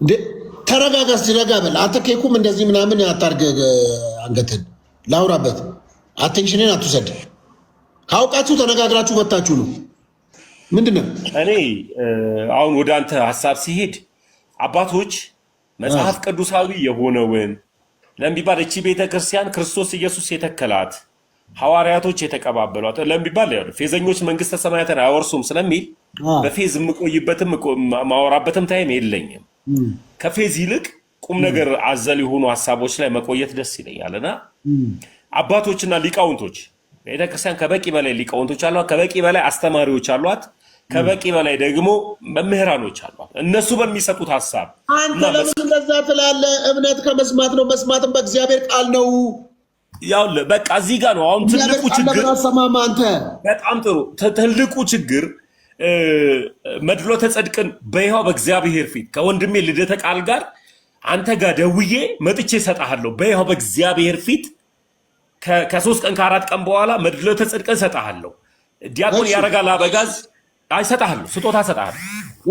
እንዴ ተረጋጋስ ረጋበል አንተ ኬኩም እንደዚህ ምናምን አታርገ አንገትን ላውራበት አቴንሽንን አትውሰድ። ካውቃችሁ ተነጋግራችሁ ወጣችሁ ነው ምንድነው? እኔ አሁን ወደ አንተ ሐሳብ ሲሄድ አባቶች መጽሐፍ ቅዱሳዊ የሆነውን ለምቢባል እቺ ቤተክርስቲያን ክርስቶስ ኢየሱስ የተከላት ሐዋርያቶች የተቀባበሏት ለምቢባል ያው ፌዘኞች መንግስተ ሰማያትን አያወርሱም ስለሚል በፌዝ የምቆይበትም ማወራበትም ታይም የለኝም። ከፌዝ ይልቅ ቁም ነገር አዘል የሆኑ ሐሳቦች ላይ መቆየት ደስ ይለኛልና አባቶችና ሊቃውንቶች ቤተክርስቲያን ከበቂ በላይ ሊቃውንቶች አሏት፣ ከበቂ በላይ አስተማሪዎች አሏት፣ ከበቂ በላይ ደግሞ መምህራኖች አሏት። እነሱ በሚሰጡት ሐሳብ አንተ ለምን እንደዛ ትላለህ? እምነት ከመስማት ነው፣ መስማትም በእግዚአብሔር ቃል ነው። ያው በቃ እዚህ ጋር ነው አሁን ትልቁ ችግር። አንተ በጣም ጥሩ ትልቁ ችግር መድሎተ ጽድቅን በይሃው በእግዚአብሔር ፊት ከወንድሜ ልደተ ቃል ጋር አንተ ጋር ደውዬ መጥቼ እሰጥሃለሁ በይሃው በእግዚአብሔር ፊት ከ3 ቀን ከ4 ቀን በኋላ መድሎተ ጽድቅን እሰጥሃለሁ። ዲያቆን ያረጋል አበጋዝ አይሰጥሃለሁ፣ ስጦታ እሰጥሃለሁ።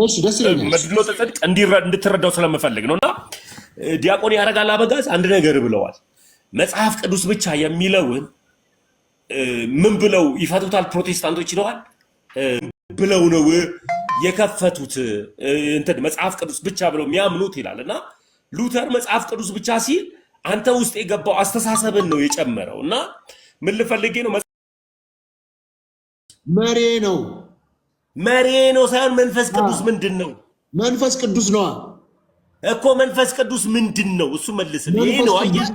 እሺ ደስ ይለኛል። መድሎተ ጽድቅ እንድትረዳው ስለምፈልግ ነውና ዲያቆን ያረጋል አበጋዝ አንድ ነገር ብለዋል። መጽሐፍ ቅዱስ ብቻ የሚለውን ምን ብለው ይፈቱታል? ፕሮቴስታንቶች ይለዋል ብለው ነው የከፈቱት እንትን መጽሐፍ ቅዱስ ብቻ ብለው የሚያምኑት ይላልና ሉተር መጽሐፍ ቅዱስ ብቻ ሲል አንተ ውስጥ የገባው አስተሳሰብን ነው የጨመረው። እና ምን ልፈልጌ ነው መሬ ነው ሳይሆን መንፈስ ቅዱስ ምንድን ነው? መንፈስ ቅዱስ ነው እኮ መንፈስ ቅዱስ ምንድን ነው? እሱ መልስልኝ። ይሄ ነው አየህ፣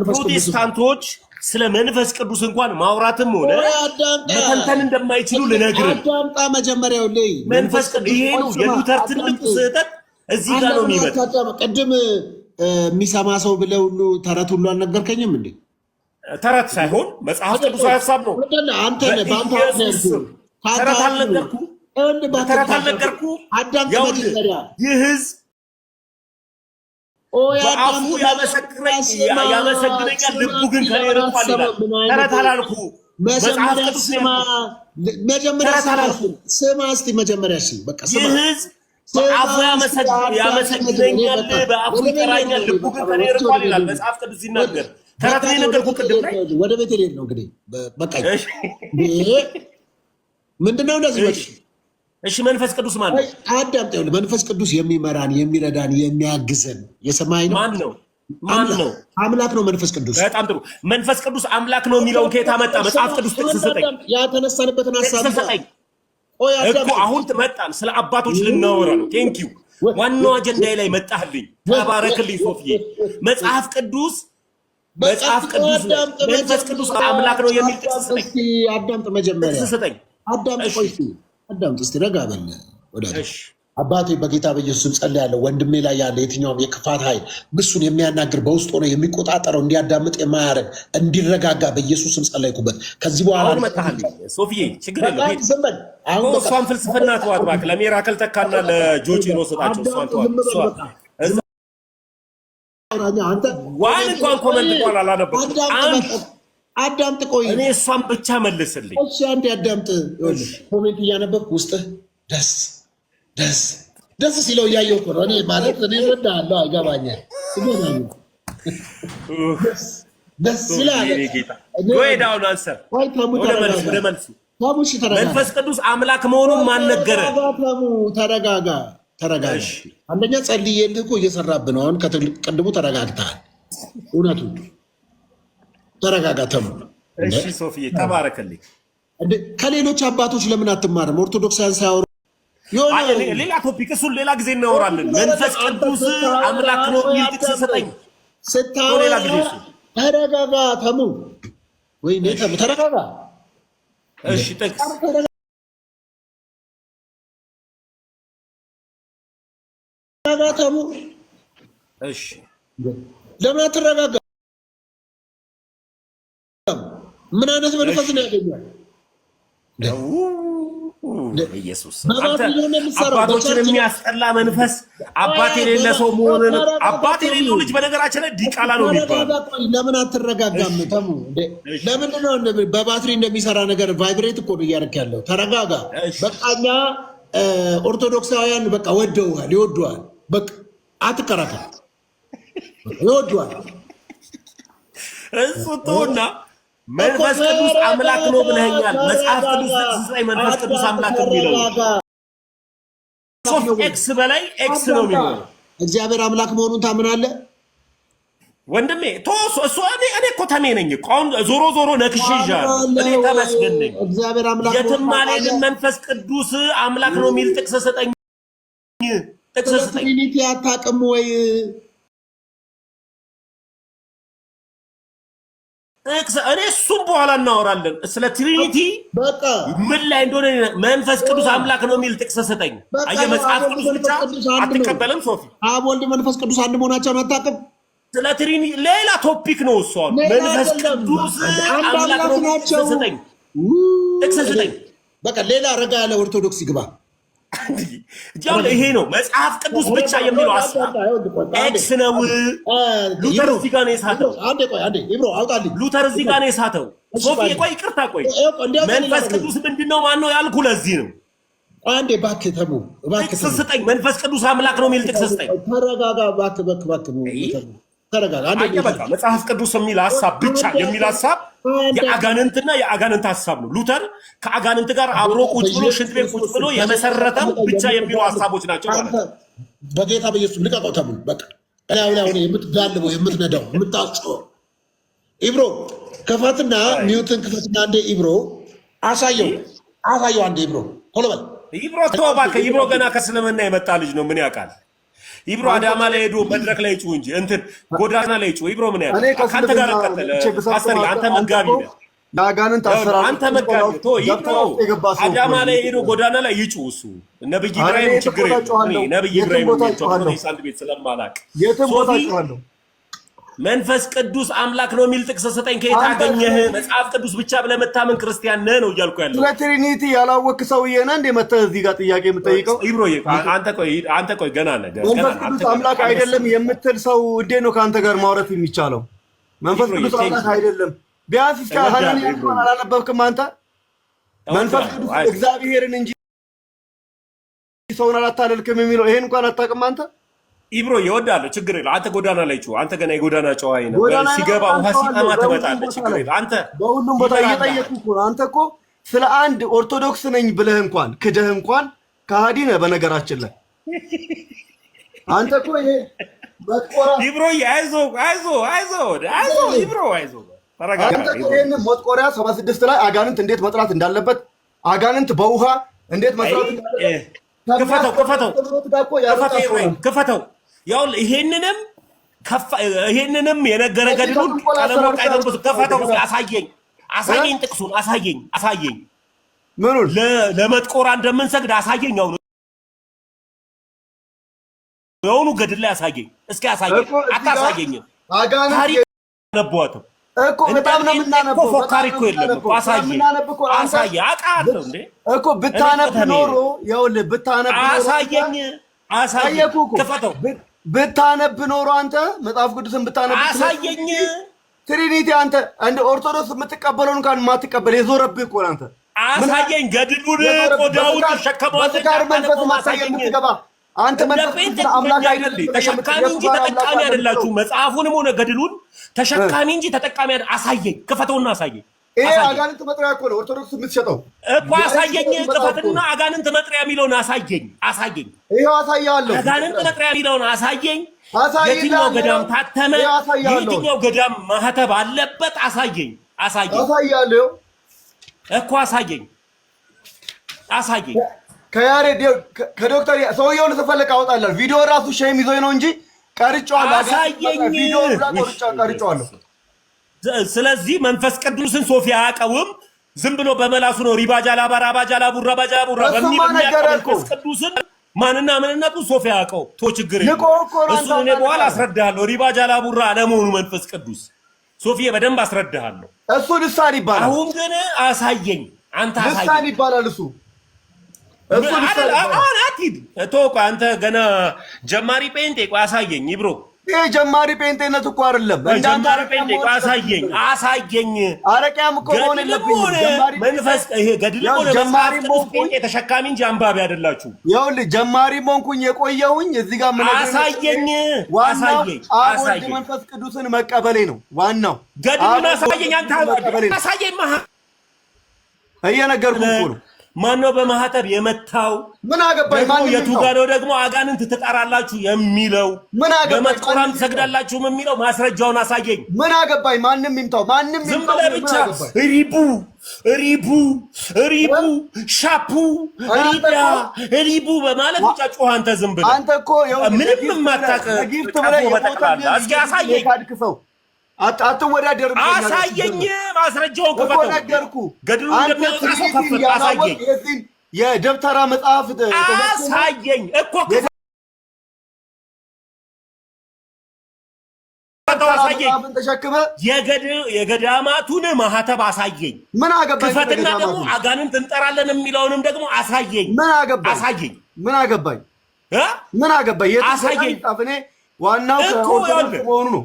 ፕሮቴስታንቶች ስለ መንፈስ ቅዱስ እንኳን ማውራትም ሆነ መተንተን እንደማይችሉ ልነግርህ። አዳምጣ መጀመሪያው ላይ መንፈስ ቅዱስ ይሄ ነው የሉተር ትልቁ ስህተት እዚህ ጋር ነው የሚመጣው። ቅድም የሚሰማ ሰው ብለው ሁሉ ተረት ሁሉ አልነገርከኝም እንዴ? ተረት ሳይሆን መጽሐፍ ቅዱሳዊ ሐሳብ ነው። አንተ ተረት አልነገርኩህ። ይህ ህዝብ በአፉ ያመሰግነኛል፣ ልቡ ግን ከኔ ርቋል ይላል። ተረት አላልኩህ። መጽሐፍ ቅዱስ ስማ እስኪ መጀመሪያ በቃ ይህ ህዝብ በአፉ ያመሰግነኛል፣ በአፉ ይጠራኛል፣ ልቡ ግን ከኔ ርቋል ይላል መጽሐፍ ቅዱስ ሲናገር። ተረት ነው የነገርኩህ ቅድም ላይ። ወደ ቤት ልሄድ ነው እንግዲህ በቃ ምንድነው እንደዚህ? እሺ መንፈስ ቅዱስ ማን ነው? አዳምጠው። መንፈስ ቅዱስ የሚመራን የሚረዳን የሚያግዘን የሰማይ ነው። ማን ነው? አምላክ ነው መንፈስ ቅዱስ። በጣም ጥሩ። መንፈስ ቅዱስ አምላክ ነው የሚለውን ከየት አመጣ? መጽሐፍ ቅዱስ ጥቅስ ሰጠኝ። ያተነሳንበትን ሐሳብ እኮ አሁን መጣን። ስለ አባቶች ልናወራ ነው። ቴንክ ዩ። ዋናው አጀንዳዬ ላይ መጣህልኝ። ተባረክልኝ ሶፊዬ። መጽሐፍ ቅዱስ መንፈስ ቅዱስ አምላክ ነው የሚል ጥቅስ ሰጠኝ። አዳምጥ መጀመሪያ። ጥቅስ ሰጠኝ። አዳምጥ ቆይ አዳምጥ እስቲ ረጋ በል ወዳጅ። አባቴ በጌታ በኢየሱስም ጸልያለሁ። ወንድሜ ላይ ያለ የትኛውም የክፋት ኃይል እሱን የሚያናግር በውስጥ ሆነ የሚቆጣጠረው እንዲያዳምጥ የማያደርግ እንዲረጋጋ በኢየሱስም ጸለይኩበት። ከዚህ በኋላ ሶፊዬ ችግር የለም። አሁን እሷን ፍልስፍና ተዋት እባክህ። ለሚራክል ተካና ለጆቺሮ ስጣቸው። እሷን ተዋት። ዋን እንኳን ኮመንት እንኳን አላነበብኩም። አዳምጥ ቆይ፣ እኔ እሷን ብቻ መልስልኝ። እሺ አንዴ አዳምጥ። ኮሜንት እያነበብክ ውስጥህ ደስ ሲለው እያየሁ እኮ ነው። እኔ ማለት እኔ እረዳለሁ፣ አይገባኛል። ደስ ይላል። ወይዳውን አንሰር ወደ መልሱ። መንፈስ ቅዱስ አምላክ መሆኑን ማን ነገረ? ተረጋጋ። አንደኛ ጸልዬልህ እኮ እየሰራብህ ነው። አሁን ቅድሙ ተረጋግተሃል። እውነቱ ተረጋጋ። እሺ ሶፊዬ ተባረከልኝ። ከሌሎች አባቶች ለምን አትማርም? ኦርቶዶክሳውያን ሳያወሩ ሌላ ቶፒክ፣ እሱን ሌላ ጊዜ እናወራለን። መንፈስ ቅዱስ አምላክ ነው የሚል ጥቅስ ሰጠኝ። ሌላ ጊዜ ተረጋጋ። ወይኔ ተረጋጋ። እሺ ጥቅስ እሺ ለምን አትረጋጋ? ምን አይነት መንፈስ ነው ያገኛል? ኢየሱስ አባቶችን የሚያስጠላ መንፈስ፣ አባት የሌለ ሰው መሆንን፣ አባት የሌለው ልጅ በነገራችን ላይ ዲቃላ ነው የሚባለው። ለምን አትረጋጋም? ለምንድን ነው በባትሪ እንደሚሰራ ነገር ቫይብሬት እኮ ነው እያደረክ ያለው? ተረጋጋ። በቃ እኛ ኦርቶዶክሳውያን በቃ ይወደዋል። በቃ አትከራከር። ይወዷል እሱ ተውና መንፈስ ቅዱስ አምላክ ነው ብለኸኛል። መጽሐፍ ቅዱስ ላይ መንፈስ ቅዱስ አምላክ የሚለው ኤክስ በላይ ኤክስ ነው የሚሆነው። እግዚአብሔር አምላክ መሆኑን ታምናለህ ወንድሜ? እሱ እኔ እኮ ተሜ ነኝ እኮ አሁን ዞሮ ዞሮ ነክሼ ይዣለሁ። እኔ ተመስገን ነኝ። እግዚአብሔር አምላክ የትም አልሄድም። መንፈስ ቅዱስ አምላክ ነው የሚል ጥቅስ ስጠኝ። ጥቅስ ስጠኝ። ትሪኒቲ አታውቅም ወይ? እኔ እሱም በኋላ እናወራለን። ስለ ትሪኒቲ ምን ላይ እንደሆነ መንፈስ ቅዱስ አምላክ ነው የሚል ጥቅስ ስጠኝ። አየህ መጽሐፍ ቅዱስ ብቻ አትቀበልም። ሶፊ አብ ወልድ መንፈስ ቅዱስ አንድ መሆናቸውን አታውቅም። ስለ ትሪኒቲ ሌላ ቶፒክ ነው እሱ። መንፈስ ቅዱስ አምላክ ነው የሚል ጥቅስ ስጠኝ። ጥቅስ ስጠኝ። በቃ ሌላ ረጋ ያለ ኦርቶዶክስ ይግባ። ይሄ ነው መጽሐፍ ቅዱስ ብቻ የሚለው ሐሳብ ኤክስ ነው። ሉተር እዚህ ጋር ነው የሳተው። ሉተር እዚህ ጋር ነው የሳተው። ሶፊ ቆይ ይቅርታ ቆይ መንፈስ ቅዱስ ምንድነው ማነው ያልኩ ለዚህ ነው። አንዴ እባክህ ተሙ ጥቅስ ስጠኝ። መንፈስ ቅዱስ አምላክ ነው የሚል ጥቅስ ስጠኝ። ተረጋጋ እባክህ ተረጋጋ። በቃ መጽሐፍ ቅዱስ የሚል ሐሳብ ብቻ የሚል ሐሳብ የአጋንንትና የአጋንንት ሐሳብ ነው። ሉተር ከአጋንንት ጋር አብሮ ቁጭ ብሎ ሽንት ቤት ቁጭ ብሎ የመሰረተው ብቻ የሚሉ ሐሳቦች ናቸው ማለት ነው። በጌታ በኢየሱስ ልቀቀው ተሙ። በቃ ላይ የምትጋልበው የምትነዳው የምታስጮህ ኢብሮ ክፈትና ሚውትን ክፈትና አንዴ ኢብሮ አሳየው አንዴ ኢብሮ ቶሎ በል ኢብሮ ተው እባክህ። ኢብሮ ገና ከእስልምና የመጣ ልጅ ነው። ምን ያውቃል? ኢብሮ አዳማ ላይ ሄዶ መድረክ ላይ ጩህ እንጂ እንትን ጎዳና ላይ ጩህ። ኢብሮ ምን ያውቃል? ከአንተ ጋር ቀጠለ አስተሪ አንተ መጋቢ ነህ። አንተ መጋቢ ቶ ኢብሮ አዳማ ላይ ሄዶ ጎዳና ላይ ይጩህ። እሱ ነብይ ኢብራሂም ችግር የለም። ነብይ ኢብራሂም ነው ሳንድ ቤት ስለማላቅ መንፈስ ቅዱስ አምላክ ነው የሚል ጥቅስ ሰጠኝ። ከየት አገኘህ? መጽሐፍ ቅዱስ ብቻ ብለህ መታመን ክርስቲያን ነህ ነው እያልኩ ያለው። ስለ ትሪኒቲ ያላወቅ ሰውዬ ነህ እንደ መተህ እዚህ ጋር ጥያቄ የምጠይቀው? ኢብሮዬ አንተ ቆይ ገና ነህ። መንፈስ ቅዱስ አምላክ አይደለም የምትል ሰው እንዴት ነው ከአንተ ጋር ማውራት የሚቻለው? መንፈስ ቅዱስ አምላክ አይደለም ቢያንስ እስከ ሐናንያ እንኳን አላነበብክም አንተ? መንፈስ ቅዱስ እግዚአብሔርን እንጂ ሰውን አላታለልክም የሚለው ይሄን እንኳን አታውቅም አንተ? ኢብሮ ይወዳለሁ፣ ችግር የለም። አንተ ጎዳና ላይ ጩህ። አንተ ገና የጎዳና ጨዋ አይነ ሲገባ ውሃ ሲጠማ ትመጣለህ። ችግር የለም። አንተ በሁሉም ቦታ እየጠየቅኩ እኮ አንተ እኮ ስለ አንድ ኦርቶዶክስ ነኝ ብለህ እንኳን ክደህ እንኳን ከሃዲ ነህ። በነገራችን ላይ አንተ እኮ ይሄ መጥቆራ ኢብሮ አይዞህ ኢብሮ አይዞህ ተረጋጋ። አንተ እኮ ይሄን መጥቆሪያ 76 ላይ አጋንንት እንዴት መጥራት እንዳለበት አጋንንት በውሃ እንዴት መስራት እንዳለበት ክፈተው ያው ይሄንንም የነገረ ገድሉን ቀለሞ ቀይተው ከፈተው። አሳየኝ ጥቅሱን አሳየኝ ምኑን ለመጥቆራ እንደምንሰግድ አሳየኝ። ያውኑ ገድል ላይ አሳየኝ። እስኪ አሳየኝ። አታሳየኝም? ታሪክ ነብዋተው እኮ በጣም ነው የምናነበው። ፎካሪ እኮ የለም እኮ አሳየኝ አውቃለሁ እንዴ እኮ ብታነብ ኖሮ ይኸውልህ ብታነብ አሳየኝ ክፈተው። ብታነብ ኖሮ አንተ መጽሐፍ ቅዱስን ብታነብ አሳየኝ። ትሪኒቲ አንተ እንደ ኦርቶዶክስ የምትቀበለውን እንኳን የማትቀበል የዞረብህ እኮ አንተ አሳየኝ። ገድሉን ቆዳውን ተሸከመዋል። ጋር መንፈስ ማሳየት የምትገባ አንተ መንፈስ አምላክ አይደለም። ተሸካሚ እንጂ ተጠቃሚ አይደላችሁ። መጽሐፉንም ሆነ ገድሉን ተሸካሚ እንጂ ተጠቃሚ አይደል። አሳየኝ፣ ክፈተውና አሳየኝ። ይሄ አጋንንት መጥሪያ እኮ ነው ኦርቶዶክስ የምትሸጠው እኮ። አሳየኝ፣ ክፈትና አጋንንት መጥሪያ የሚለውን አሳየኝ። ይሄው አሳያለሁ። አጋንንት መጥሪያ የሚለውን አሳየኝ። የትኛው ገዳም ታተመ? የትኛው ገዳም ማህተብ አለበት? አሳየኝ። አሳያለሁ እኮ አሳየኝ። ከያሬድ ከዶክተር ሰውየውን ስፈልግ አወጣለሁ። ቪዲዮ ራሱ ሼም ይዞኝ ነው እንጂ ቀርጬዋለሁ። አሳየኝ። ቪዲዮ ቀርጬዋለሁ። ስለዚህ መንፈስ ቅዱስን ሶፊያ አያውቀውም። ዝም ብሎ በመላሱ ነው ሪባጃላ ባራባጃላ ቡራ ባጃላ ቡራ በሚል መንፈስ ቅዱስን ማንና ምንነቱ ሶፊያ አያውቀው። ቶ ችግር እሱ እኔ በኋላ አስረዳሃለሁ። ሪባጃላ ቡራ አለመሆኑ መንፈስ ቅዱስ ሶፊያ በደንብ አስረዳሃለሁ። እሱ ልሳን ይባላል። አሁን ግን አሳየኝ። አንተ አሳየኝ። ልሳን ይባላል እሱ አሁን አትሂድ። ተወው። አንተ ገና ጀማሪ ጴንጤ። ቆይ አሳየኝ። ኢብሮ ይሄ ጀማሪ ጴንጤነት እኮ አይደለም። ጀማሪ ጴንጤ አሳየኝ። አረቂያም እኮ ሆነ መንፈስ ይሄ ገድል ሆነ ጀማሪ ጴንጤ ተሸካሚ እንጂ አንባቢ አይደላችሁ። ይኸውልህ ጀማሪ ሞንኩኝ የቆየሁኝ እዚህ ጋር ምን አሳየኝ። አሳየኝ መንፈስ ቅዱስን መቀበሌ ነው ዋናው። ገድልን አሳየኝ። አንተ አሳየኝ። እየነገርኩህ እኮ ነው። ማነው በማህተብ የመታው? ምን አገባኝ? ማን የቱ ጋር ነው ደግሞ አጋንንት ትጠራላችሁ የሚለው? ምን አገባኝ? በመጥቆራም ትሰግዳላችሁ የሚለው ማስረጃውን አሳየኝ። ምን አገባኝ? ማንም ይምታው ዝም ብለህ ብቻ ሪቡ ሻፑ ሪቡ በማለት ብቻ ጮህ። አንተ ዝም ብለህ አንተ እኮ ምንም የማታውቅ በጠቅላላ እስኪ አሳየኝ። አትወዳደርም። አሳየኝ። ማስረጃውን ክፈተው። ገድሉ እንደሚወጣ ሰው ከፍተህ አሳየኝ። የደብተራ መጽሐፍ አሳየኝ እኮ አሳየኝ። የገዳማቱን ማህተብ አሳየኝ። ምን አገባኝ? ክፈትና ደግሞ አጋንንት እንጠራለን የሚለውንም ደግሞ አሳየኝ። ምን አገባኝ? አሳየኝ። ምን አገባኝ? ምን አገባኝ? አሳየኝ። ዋናው መሆኑ ነው።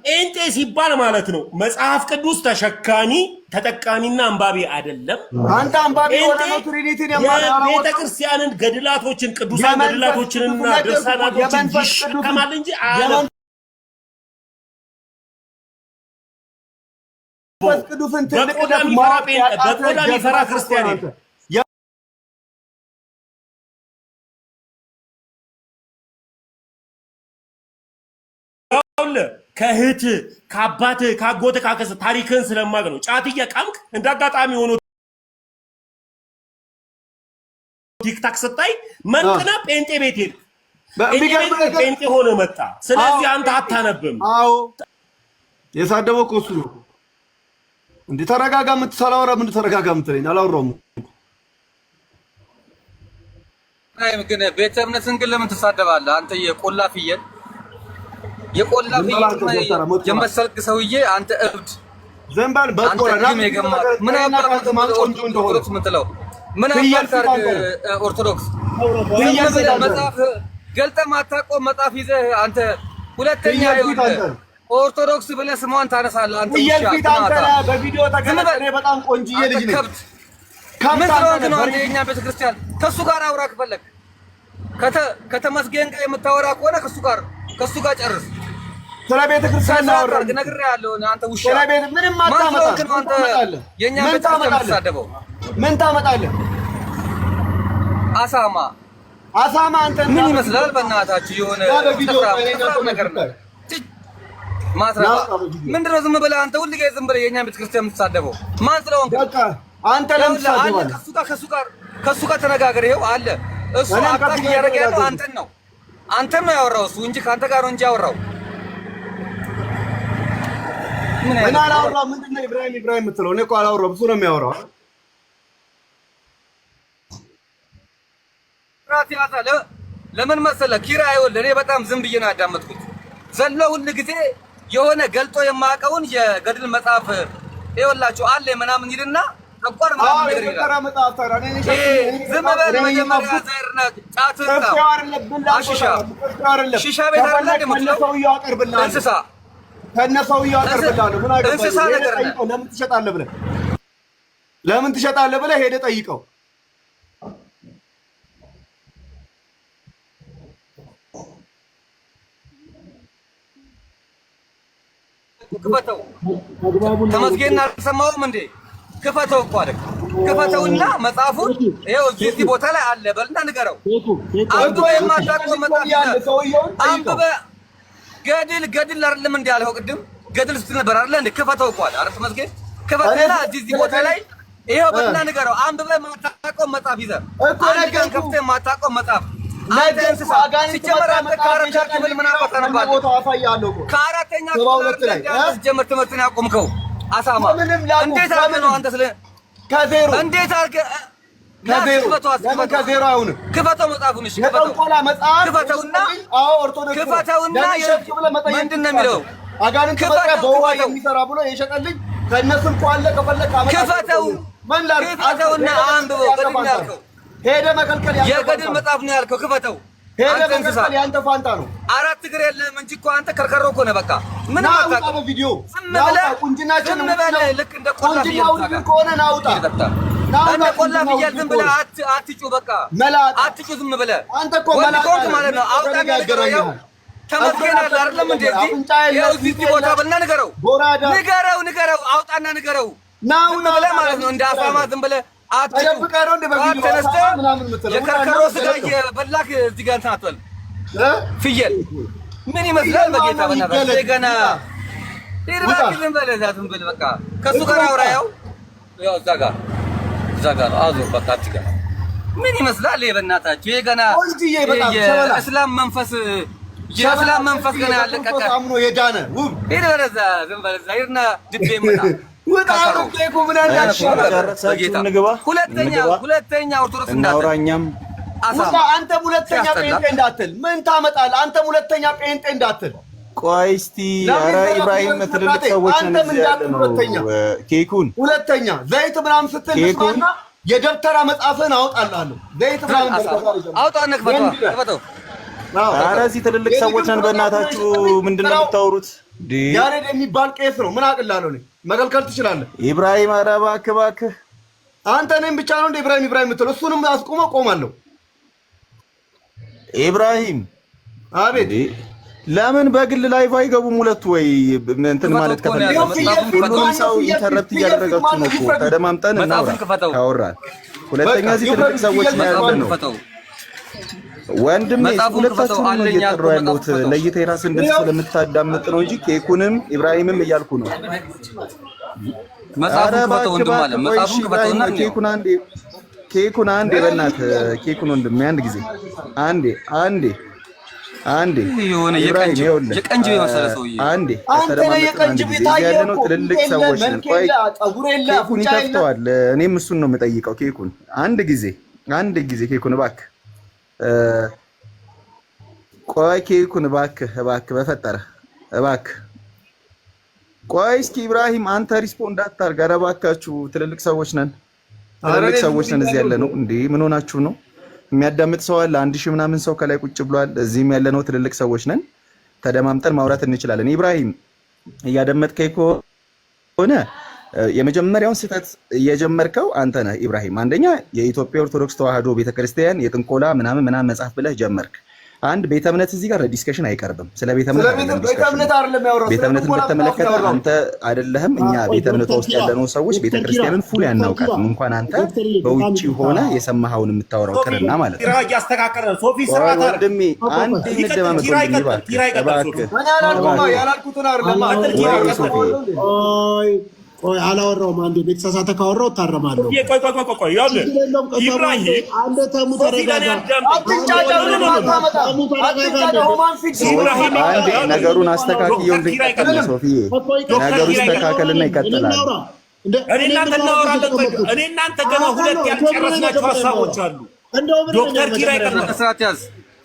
ጴንጤ ሲባል ማለት ነው መጽሐፍ ቅዱስ ተሸካሚ ተጠቃሚና አንባቢ አይደለም። አንተ አንባቢ ሆነ ነው ትሪኒቲን የቤተ ክርስቲያንን ገድላቶችን ቅዱሳን ገድላቶችንና ድርሳናቶችን ይሸከማል እንጂ ቅዱስን በቆዳ የሚፈራ ክርስቲያን የለም። ከእህት ከአባት ከአጎት ካከሰ ታሪክን ስለማቅ ነው። ጫት እየቃምክ እንዳጋጣሚ ሆኖ ቲክታክ ስታይ መንቅና ጴንጤ ቤት ሄድክ። ጴንጤ ሆነ መጣ። ስለዚህ አንተ አታነብም። አዎ የሳደበው እኮ እሱ ነው። እንዴ ተረጋጋ። የምትሰራው ምን ተረጋጋ የምትለኝ አላወራሁም። ግን ቤተ እምነትን ግን ለምን ትሳደባለህ አንተ? የቆላ ፍየል የመሰልክ ሰውዬ አንተ እብድ ዘንባል በቆራና ምን አባቱ ቆንጆ እንደሆነ ምትለው ምን አባቱ ኦርቶዶክስ መጽሐፍ ገልጠህ ማታውቀው መጽሐፍ ይዘህ አንተ ሁለተኛ ኦርቶዶክስ ብለህ ስሟን ታነሳለህ። አንተ ይልፊት አንተ በቪዲዮ ተገለጠ። በጣም ቆንጆዬ ልጅ ነኝ። ምን ስለሆንክ ነው አንተ የኛ ቤተክርስቲያን? ከሱ ጋር አውራ ከፈለክ ከተመስገን ጋር የምታወራ ከሆነ ከሱ ጋር ጨርስ። ስለ ቤተክርስቲያን ነው ነግሬሃለሁ። አንተ ውሻ ስለ ቤት ምንም አታመጣም። አንተ የኛ ቤተክርስቲያን ተሳደበው ምን ታመጣለህ? አሳማ አንተ ምን ይመስላል? በእናታችሁ የሆነ ነገር ነው ማስረባ። ምንድነው ዝም ብለህ አንተ ሁሉ ጊዜ ዝም ብለህ የኛ ቤተክርስቲያን የምትሳደበው ማን ስለሆንክ? በቃ አንተ ለምን ትሳደባለህ? ከሱ ጋር ተነጋገር። ይኸው አለ እሱ አታክ እያደረገ ያለው አንተን ነው ያወራው እሱ እንጂ ከአንተ ጋር ነው እንጂ ያወራው። ምን አላወራም። ምንድነው ኢብራሂም የምትለው? እኔ እኮ አላወራም። እሱ ነው የሚያወራው። ለምን መሰለህ ኪራ? ይኸውልህ እኔ በጣም ዝም ብዬ ነው ያዳመጥኩት። ዘሎ ሁሉ ጊዜ የሆነ ገልጦ የማያውቀውን የገድል መጽሐፍ ይኸውላችሁ አለ ምናምን ይልና ተቋር ምናምን ነገር ይላል። ዝም በል መጀመሪያ ዘርና ጫትርታ ሺሻ ቤት አይደለ እንደምትለው እንስሳ ከነሰውየው አቀርብልሃለሁ። ምን አገባኝ? እንስሳ ነገር ለምን ትሸጣለህ ብለህ ሄደህ ጠይቀው። ክፈተው። ተመስገን አልሰማሁም እንዴ? ክፈተው እኮ አይደል? ክፈተውና መጽሐፉን ይኸው እዚህ ቦታ ላይ አለ በልና ንገረው። አንብበህ የማታውቀው መጽሐፍ አንብበህ ገድል አይደለም እንዴ ያልኸው? ቅድም ገድል ስትል ነበር አይደል እንዴ? ክፈተው እኮ አይደል? ተመስገን ክፈትና እዚህ ቦታ ላይ ይኸው በልና ንገረው። አንብበህ የማታውቀው መጽሐፍ ይዘህ አንተን ከፍተህ የማታውቀው መጽሐፍ አንተ እንስሳ ሲጀመር አንተ ከአራተኛ ክፍል ምን አባታነባለህ? ከአራተኛ ክፍል ላይ ጀምር ትምህርትን ያቆምከው አሳማ እንዴት አድርገህ ነው አንተ ስለ ከዜሮ እንዴት አድርገህ ከዜሮ አይሆንም። ክፈተው መጽሐፉን። እሺ ክፈተውና ምንድን ነው የሚለው? አጋንንት በቃ በውሃ የሚሰራ ብሎ የሸጠልኝ ከእነሱም እኮ አለ። ከፈለክ ክፈተውና አንብበው። ገድል ነው ያልከው፣ ሄደህ መከልከል የገድል መጽሐፍ ነው ያልከው። ክፈተው ሄደ በቀል ያንተ ፋንታ ነው። አራት እግር የለም እንጂ እኮ አንተ ከርከሮ እኮ ነህ። በቃ ምን አውጣ በቪዲዮ ቁንጅናችን ልክ እንደ ቆላ ፍየል ከሆነ ናውጣ እንደ ቆላ ፍየል ዝም ብለህ አትጩ። በቃ አትጩ ዝም ብለህ አንተ እኮ መላጣ ማለት ነው። አውጣ ንገረው። ያው ተመስገን አለ አይደለም እንዴ? እዚህ ቦታ በልና ንገረው፣ ንገረው፣ አውጣና ንገረው ዝም ብለህ ማለት ነው። እንደ አፋማ ዝም ብለህ የከርከሮ ስጋ እየበላክ እዚህ ጋር እንትን አትበል። ፍየል ምን ይመስላል? በጌታ በእናትህ ገና ዝም በል በቃ ከእሱ ጋር አውራ። ያው እዛ ጋር ነው። አዙር በቃ እዚህ ጋር ምን ይመስላል? በእናታችሁ ይሄ ገና የእስላም መንፈስ ገና ያለቀቀ አምኖ የዳነ ውብ ሄድ በለዛ ዝም በለዛ ሄድና ድቤ መጣ ሁለተኛ ኦርቶዶክስ እንዳትል አንተም ሁለተኛ ጴንጤ እንዳትል። ምን ታመጣለህ? አንተም ሁለተኛ ጴንጤ እንዳትል። ቆይ እስቲ ኧረ ኢብራሂም ትልልቅ ሰዎች ነን ያለነው። ኬኩን ሁለተኛ ዘይት ምናምን ስትል ልስማና የደብተራ መጽሐፍን አወጣልሃለሁ። ዘይት ምናምን አውጣና ክፈተው። ኧረ እዚህ ትልልቅ ሰዎች ነን። በእናታችሁ ምንድን ነው የምታወሩት? ያሬድ የሚባል ቄስ ነው። ምን አቅላለሁ እኔ መከልከል ትችላለህ? ኢብራሂም ኧረ እባክህ አንተ እኔም ብቻ ነው እንደ ኢብራሂም የምትለው? እሱንም አስቆመው ቆማለሁ። ኢብራሂም አቤት። ለምን በግል ላይቭ አይገቡም ሁለቱ? ወይ እንትን ማለት ከፈለጋችሁ ሁሉንም ሰው ኢንተረፕት እያደረጋችሁ ነው እኮ። ተደማምጠን እናውራ ካወራን። ሁለተኛ እዚህ ትልልቅ ሰዎች ነው ያለነው። ወንድሜ ሁለታችሁም ነው እየጠራሁ ያለሁት። ለይተህ የራስህን ድምፅ ስለምታዳምጥ ነው እንጂ ኬኩንም ኢብራሂምም እያልኩ ነው። መጽሐፉን ከፈተው ወንድም አለ። መጽሐፉን ከፈተውና ኬኩን አንዴ በእናትህ ኬኩን ወንድሜ አንድ ጊዜ አንዴ የሆነ የቀንጅ የመሰለ ሰውዬ አንዴ ያለነው ትልልቅ ሰዎች ነን። ቆይ ኬኩን ይከፍተዋል። እኔም እሱን ነው የምጠይቀው። ኬኩን አንድ ጊዜ ኬኩን እባክህ ቆይ ኬኩን እባክህ በፈጠረ እባክህ ቆይ እስኪ ኢብራሂም አንተ ሪስፖንድ አታርግ። ኧረ እባካችሁ ትልልቅ ሰዎች ነን እዚህ ያለ ነው እንዴ? ምን ሆናችሁ ነው? የሚያዳምጥ ሰው አለ? 1000 ምናምን ሰው ከላይ ቁጭ ብሏል። እዚህም ያለነው ትልልቅ ሰዎች ነን። ተደማምጠን ማውራት እንችላለን። ኢብራሂም እያደመጥከኝ ከሆነ የመጀመሪያውን ስህተት እየጀመርከው አንተ ነህ ኢብራሂም። አንደኛ የኢትዮጵያ ኦርቶዶክስ ተዋህዶ ቤተክርስቲያን የጥንቆላ ምናምን ጀመርክ። አንድ ቤተ እምነት እዚህ ጋር ዲስከሽን አይቀርብም። ስለ ቤተ እምነት ቤተ እምነትን በተመለከተ አንተ አይደለህም እኛ ቤተ እምነቷ ውስጥ ያለነው ሰዎች ቤተክርስቲያንን ፉል ያናውቃትም። እንኳን አንተ በውጪ ሆነ የሰማኸውን የምታወራው ቅርና ማለት ነው። ያስተካከለ ሶፊ ስርዓት ወንድሜ አንድ እንደማመጥ እባክህ ያላልኩትን አይደለም። ቆይ አላወራሁም። አንዴ ቤተሳሳተ ካወራሁ እታረማለሁ። ቆይ ኢብራሂም አንዴ ተሙ ተረጋጋ። አንዴ ነገሩን አስተካክየው እንድንቀጥል ሶፊዬ፣ ነገሩ ይስተካከልና ይቀጥላል። እኔ እናንተ ገና ሁለት ያልጨረስናቸው ሀሳቦች አሉ። ዶክተር ኪራ ይቀጥላል።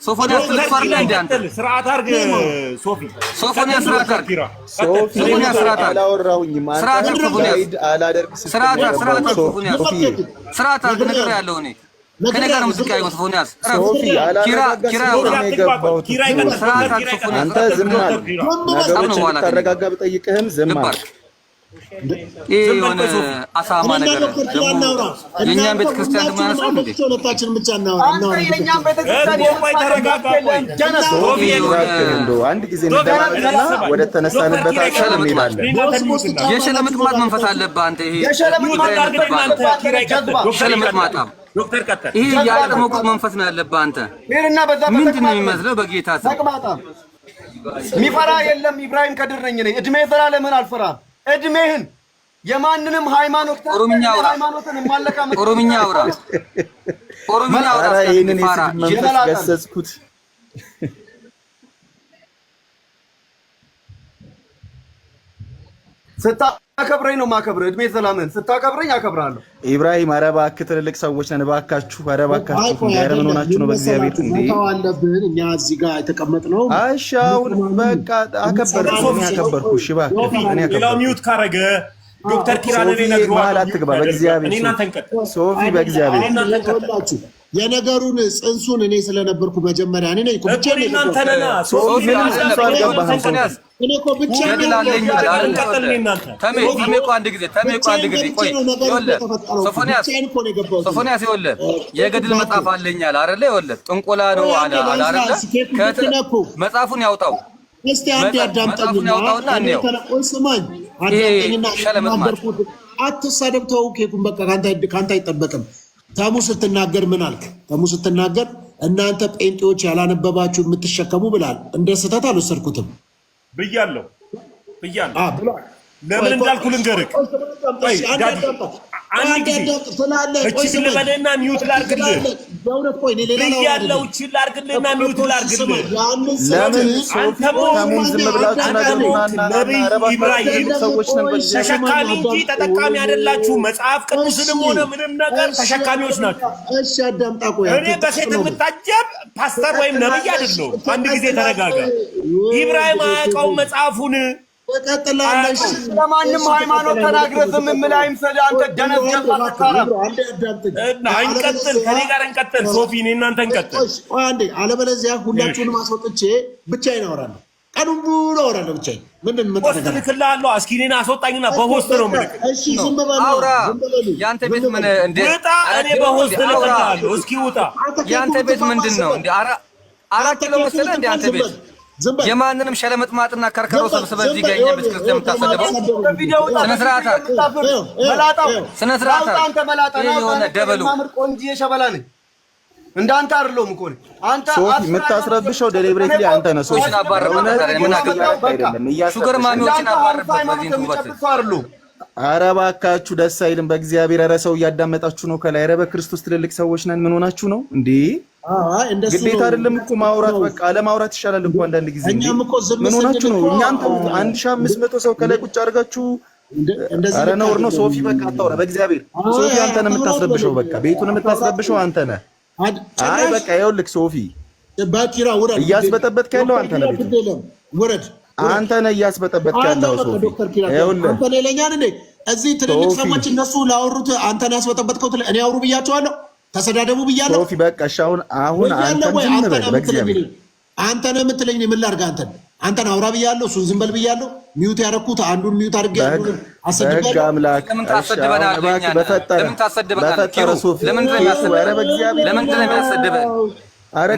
ሶፎንያስ ልትፈርድ እንደ አንተ ስርዓት አድርግ ሶፊ። ሶፎንያስ ስርዓት አድርግ ሶፎንያስ ስርዓት አድርግ። አላወራሁኝም ማለት ጋይድ አላደርግ ስርዓት አድርግ ነገር ያለው እኔ ከኔ ጋር ሙዚቃ ይወስ ሶፎንያስ አንተ ዝም አልክ። ነገሮችን ታረጋጋ ብጠይቅህም ዝም አልክ። የሆነ አሳማ ነገር የእኛን ቤተክርስቲያን ደግሞ ያነሳል እንዴ? ሁለታችን ብቻ እናወራ። አንድ ጊዜ እንደማመጥና ወደ ተነሳንበት አካል እንሄዳለን። የሸለምጥማጥ መንፈስ አለብህ አንተ። ይሄ ሸለምጥማጣም ይሄ ያለመቁጥ መንፈስ ነው ያለብህ አንተ። ምንድን ነው የሚመስለው? በጌታ ስም የሚፈራ የለም። ኢብራሂም ከድር ነኝ እኔ። እድሜ ዘላለምን አልፈራም። እድሜህን የማንንም ሃይማኖት ሃይማኖትን ማለካ ኦሮምኛ አውራ ይሄንን የስድብ መንፈስ ገሰጽኩት። ስታከብረኝ ነው ማከብረህ። እድሜ ዘላለምን ስታከብረኝ አከብራለሁ። ኢብራሂም ኧረ እባክህ ትልልቅ ሰዎች ነን። እባካችሁ ኧረ እባካችሁ ኧረ ምን ሆናችሁ ነው? በእግዚአብሔር እንዴ አለብን እኛ እዚህ ጋር የተቀመጥነው። አሻውን በቃ አከበርኩ። እኔ አከበርኩ። እሺ እባክህ እኔ አከበርኩ። ሚውት ካረገ ዶክተር ኪራ ለኔ ነግሯል። አትግባ በእግዚአብሔር ሶፊ፣ በእግዚአብሔር የነገሩን ጽንሱን እኔ ስለነበርኩ መጀመሪያ እኔ ነኝ እኮ ብቻዬን እናንተ ነና ሶፊ ምንም ጽንሱ አልገባህም። እኔ እኮ ብቻዬን ተሜ እኮ አንድ ጊዜ ቆይ ሶፎንያስ ይኸውልህ የገድል መጽሐፍ አለኛል አይደለ? ይኸውልህ ጥንቆላ ነው አለ አይደለ? መጽሐፉን ያውጣው እስቲ አንድ ያዳምጠኝና እኔ ስማኝ አዳምጠኝና እናገርኩት አትሳደብ። ተው ኬኩን በቃ ካንተ አይጠበቅም። ተሙ ስትናገር ምን አልክ? ተሙ ስትናገር እናንተ ጴንጤዎች ያላነበባችሁ የምትሸከሙ ብላል። እንደ ስህተት አልወሰድኩትም ብያለሁ። ለምን እንዳልኩ ልንገርህ። አንድ ጊዜ እቺ ልበልና ሚውት ላርግልህ ብያለሁ። እቺ ላርግልህና ሚውት ላርግልህ። ለምን ሶፊ ተሙን ዝም ብላችሁ ነገሩና ኢብራሂም ተሸካሚ እንጂ ተጠቃሚ አይደላችሁ። መጽሐፍ ቅዱስንም ሆነ ምንም ነገር ተሸካሚዎች ናቸው። እሺ አዳምጣ። ቆይ እኔ በሴት የምታጀብ ፓስተር ወይም ነብይ አይደለሁም። አንድ ጊዜ ተረጋጋ። ኢብራሂም አያውቀውም መጽሐፉን። ተቀጥላለሽ ለማንም ሃይማኖት ተናግረህ ዝም ምን አይምሰል አንተ ደነዝ ጀምራ እንቀጥል። ከኔ ጋር እንቀጥል። ሶፊ እኔ እናንተ እንቀጥል አንዴ። አለበለዚያ ሁላችሁንም አስወጥቼ ብቻዬን አወራለሁ። ቀኑን ሙሉ አወራለሁ ብቻዬን። ምንድን ሆስት ልክልሃለሁ። እስኪ እኔን አስወጣኝና በሆስት ነው የምልክ። እሺ ዝም በል አውራ። ያንተ ቤት ምን እንደ ውጣ። እኔ በሆስት ልክልሃለሁ። እስኪ ውጣ። ያንተ ቤት ምንድን ነው እንደ 4 ኪሎ መሰለህ እንደ አንተ ቤት የማንንም ሸለመጥማጥና ከርከሮ ሰብስበህ እዚህ ጋር የእኛ ቤተክርስቲያን የምታሰደበው ስነ ስርዓት ስነ ስርዓት የሆነ ደበሉ ቆንጆ ሸበላ ነኝ እንዳንተ አይደለም እኮ አንተ ሶፊ የምታስረብሸው ዴሊብሬትሊ አንተ ነህ። ሶፊ ምን አይደለም ሹገር ማሚዎችን አባረበት በዚህ ትውበት። ኧረ እባካችሁ ደስ አይልም በእግዚአብሔር። ኧረ ሰው እያዳመጣችሁ ነው ከላይ። ኧረ በክርስቶስ ትልልቅ ሰዎች ነን። ምን ሆናችሁ ነው እንዴ? ግዴታ አይደለም እኮ ማውራት። በቃ አለማውራት ይሻላል እኮ አንዳንድ ጊዜ። ምን ሆናችሁ ነው? እኛን 1500 ሰው ከላይ ቁጭ አድርጋችሁ። ኧረ ነውር ነው። ሶፊ በቃ አታውራ በእግዚአብሔር። ሶፊ አንተ ነህ የምታስረብሸው። በቃ ቤቱን የምታስረብሸው አንተ ነህ። አይ በቃ ይኸውልህ ሶፊ እያስበጠበጥክ ያለው አንተ ነህ። ቤቱን ውረድ። አንተ ነህ እያስበጠበጥክ ያለው ሶፊ። ይኸውልህ አንተ ሌላኛን እንዴ እዚህ ትልልቅ ሰዎች እነሱ ላወሩት አንተ ነህ ያስበጠበጥከው። እኔ አውሩ ብያቸዋለሁ። ተሰዳደቡ ብያለሁ። ሶፊ በቃ እሺ። አሁን አንተ ዝም በል በእግዚአብሔር። አንተ ነህ የምትለኝ ምን ላድርግ? አንተን አውራ ብያለሁ። እሱን ዝም በል ብያለሁ። ሚዩት ያደረኩት አንዱን ሚዩት አድርጌ አንዱን አሰድባለሁ። በሕግ አምላክ ለምን ታሰድበናለህ? ለምን ታሰድበናለህ? ለምን ነው የሚያሰድበን? ኧረ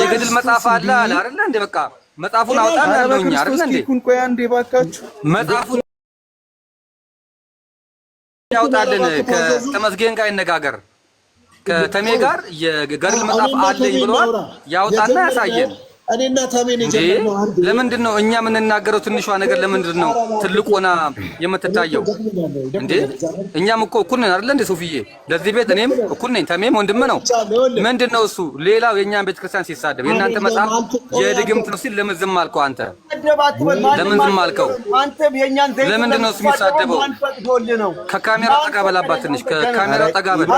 የገድል መጽሐፍ አለ አይደል እንዴ? በቃ መጽሐፉን አውጣና ነው እኛ አይደል እንዴ? ቆይ አንዴ ባካችሁ መጽሐፉን ያውጣልን። ከተመስገን ጋር ይነጋገር። ከተሜ ጋር የገድል መጽሐፍ አለኝ ብሏል። ያውጣና ያሳየን። እኔና ተሜን የጀመርነው ለምንድን ነው እኛ የምንናገረው ትንሿ ነገር ለምንድን ነው ትልቁና የምትታየው እንዴ? እኛም እኮ እኩል ነን አይደል እንዴ ሶፊዬ? ለዚህ ቤት እኔም እኩል ነኝ፣ ተሜም ወንድም ነው። ምንድን ነው እሱ ሌላው የእኛን ቤተክርስቲያን ሲሳደብ የእናንተ መጽሐፍ የድግምት ነው ሲል ለምን ዝም አልከው አንተ? ለምን ዝም አልከው? ለምንድን ነው እሱ የሚሳደበው? ከካሜራ ጠጋ በላባት ትንሽ ከካሜራ ጠጋ በላ።